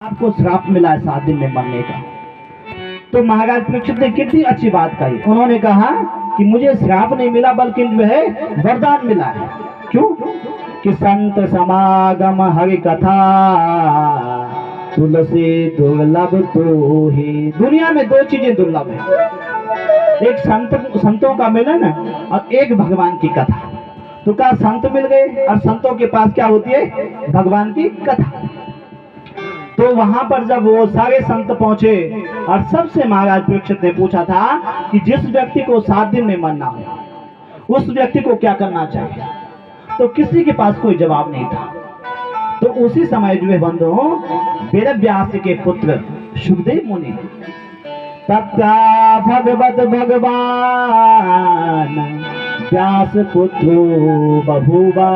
आपको श्राप मिला है 7 दिन में मरने का। तो महाराज परीक्षित ने कितनी अच्छी बात कही। उन्होंने कहा कि मुझे श्राप नहीं मिला बल्कि जो है वरदान मिला है। क्यों? कि संत समागम हरि कथा तुलसी दुर्लभ तो ही। दुनिया में दो चीजें दुर्लभ है, एक संतों का मिलन और एक भगवान की कथा। तो क्या संत मिल गए और संतों के पास क्या होती है? भगवान की कथा। तो वहां पर जब वो सारे संत पहुंचे और सबसे महाराज परीक्षित ने पूछा था कि जिस व्यक्ति को 7 दिन में मरना हो उस व्यक्ति को क्या करना चाहिए, तो किसी के पास कोई जवाब नहीं था। तो उसी समय जो है बंधुओं, वेद व्यास के पुत्र सुखदेव मुनि तथा भगवत भगवान व्यास पुत्रो बभूवा।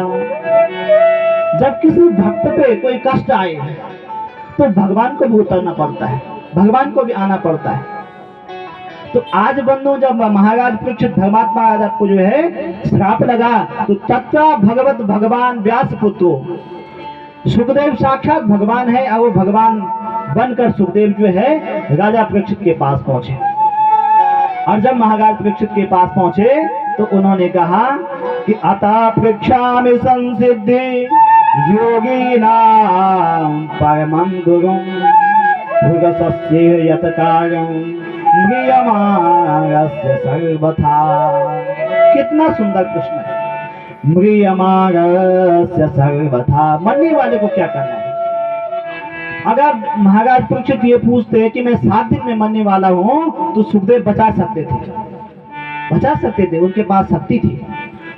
जब किसी भक्त पे कोई कष्ट आए तो भगवान को भी उतरना पड़ता है, भगवान को भी आना पड़ता है। तो आज बंधु जब महाराज परीक्षित धर्मात्मा राजा को जो है श्राप लगा तो तथा भगवत भगवान व्यास पुत्रो, सुखदेव साक्षात भगवान है और वो भगवान बनकर सुखदेव जो है राजा परीक्षित के पास पहुंचे। और जब महाराज परीक्षित के पास पहुंचे तो उन्होंने कहा कि अतः पृच्छामि संसिद्धि योगी नाम परमं गुरुं भुगसस्य यत्कारं म्रियमाणस्य सर्वथा। कितना सुंदर प्रश्न है, म्रियमाणस्य सर्वथा। मरने वाले को क्या करना है? अगर महाराज परीक्षित ये पूछते कि मैं 7 दिन में मरने वाला हूं तो सुखदेव बचा सकते थे, उनके पास शक्ति थी।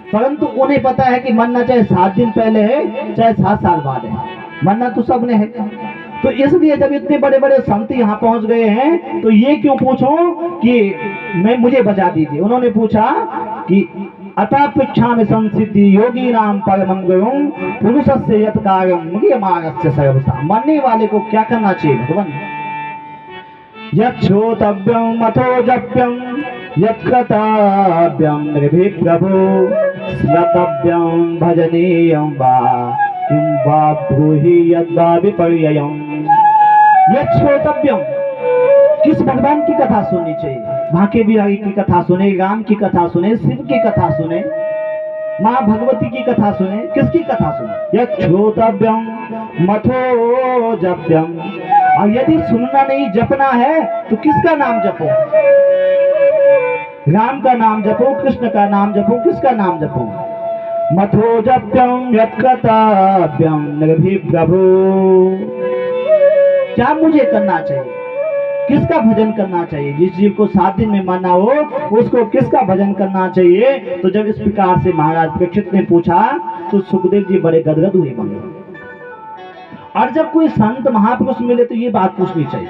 परंतु उन्हें पता है कि मरना चाहे 7 दिन पहले है चाहे 7 साल बाद है, मरना तो सबने है। तो इसलिए जब इतने बड़े बड़े संत यहाँ पहुंच गए हैं तो ये क्यों पूछो कि मुझे बचा दीजिए। उन्होंने पूछा कि अतः पृच्छामि संसिद्धि योगी नाम परमं गुरुं पुरुषस्य यत् कार्यं म्रियमाणस्य सर्वथा। मरने वाले को क्या करना चाहिए भगवान? यच्छ्रोतव्यं मथो जप्यं यत्कर्तव्यं नृभिः प्रभो स्मर्तव्यं भजनीयं वा किं वा ब्रूहि यद्वा विपर्ययम्। यच्छ्रोतव्यं, किस भगवान की कथा सुननी चाहिए? भाके बिहारी की कथा सुने, राम की कथा सुने, शिव की कथा सुने, माँ भगवती की कथा सुने, किसकी कथा सुने? यच्छ्रोतव्यं मथो जप्यं। और यदि सुनना नहीं जपना है तो किसका नाम जपो? राम का नाम जपो, कृष्ण का नाम जपो, किसका नाम जपो? मथो जप्यं यत्कर्तव्यं नृभिः प्रभो। क्या मुझे करना चाहिए? किसका भजन करना चाहिए? जिस जीव को 7 दिन में मरना हो उसको किसका भजन करना चाहिए? तो जब इस प्रकार से महाराज परीक्षित ने पूछा तो सुखदेव जी बड़े गदगद हुए बंधु। और जब कोई संत महापुरुष मिले तो ये बात पूछनी चाहिए।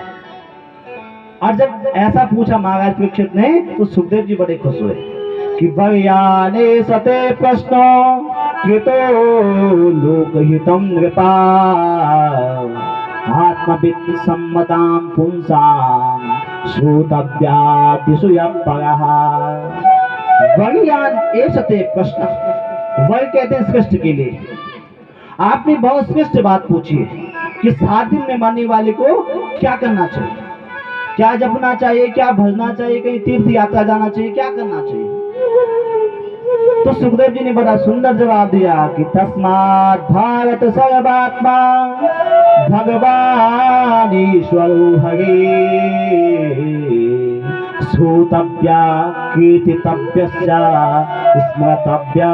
और जब ऐसा पूछा महाराज परीक्षित ने तो सुखदेव जी बड़े खुश हुए कि वर्याने सते प्रश्नो कृतो लोकहितं नृपा आत्मवित् सम्मतां पुंसां श्रोतव्यादिषु यः परः। वर्यान एषते प्रश्न। वर कहते हैं श्रेष्ठ के लिए। आपने बहुत श्रेष्ठ बात पूछी है कि 7 दिन में मरने वाले को क्या करना चाहिए, क्या जपना चाहिए, क्या भजना चाहिए, कहीं तीर्थ यात्रा जाना चाहिए, क्या करना चाहिए? तो सुखदेव जी ने बड़ा सुंदर जवाब दिया कि तस्मात् भारत सर्वात्मा भगवान ईश्वरो हरि श्रोतव्या कीर्तितव्यश्च स्मर्तव्या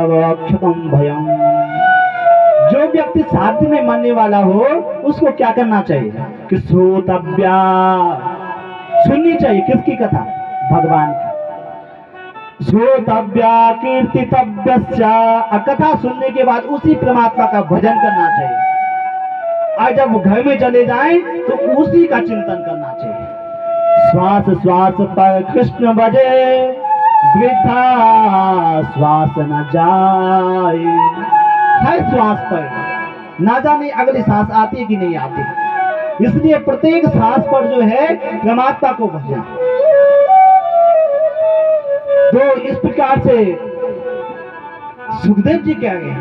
वक्षतं भयम्। जो व्यक्ति 7 दिन में मरने वाला हो उसको क्या करना चाहिए? कि श्रोतव्या, सुननी चाहिए। किसकी कथा? भगवान की। श्रोतव्या कीर्तितव्यश्च, कथा सुनने के बाद उसी परमात्मा का भजन करना चाहिए। और जब घर में चले जाएं तो उसी का चिंतन करना चाहिए। श्वास श्वास पर कृष्ण बजे वृथा श्वास न जाए। हर श्वास पर ना जाने अगली सांस आती है कि नहीं आती, इसलिए प्रत्येक सांस पर जो है परमात्मा को भजना। तो इस प्रकार से सुखदेव जी कह गए।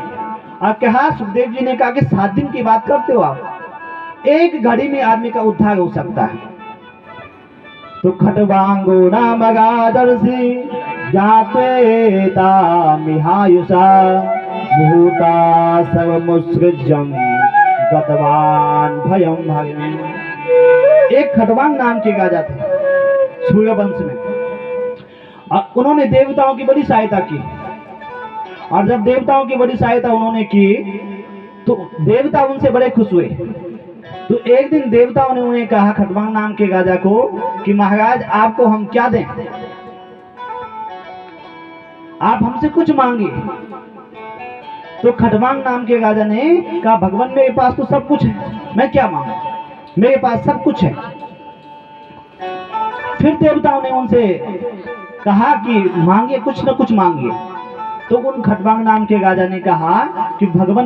और कहा, सुखदेव जी ने कहा कि 7 दिन की बात करते हो आप, एक घड़ी में आदमी का उद्धार हो सकता है। तो खटवांगो नाम गादर्शी जाते मिहायुषा भूता सर्वमुत्सृज्यं गतवान भयम भगवान। एक खटवांग नाम के राजा थे सूर्यवंश में, और उन्होंने देवताओं की बड़ी सहायता की। और जब देवताओं की बड़ी सहायता उन्होंने की तो देवता उनसे बड़े खुश हुए। तो एक दिन देवताओं ने उन्हें कहा, खटवांग नाम के राजा को, कि महाराज आपको हम क्या दें, आप हमसे कुछ मांगिए। तो खटवांग नाम के राजा ने कहा, भगवान मेरे पास तो सब कुछ है, मैं क्या मांगू, मेरे पास सब कुछ है। फिर देवताओं ने उनसे कहा कि मांगिए, कुछ न कुछ मांगिए। तो उन खटवांग नाम के राजा ने कहा कि भगवान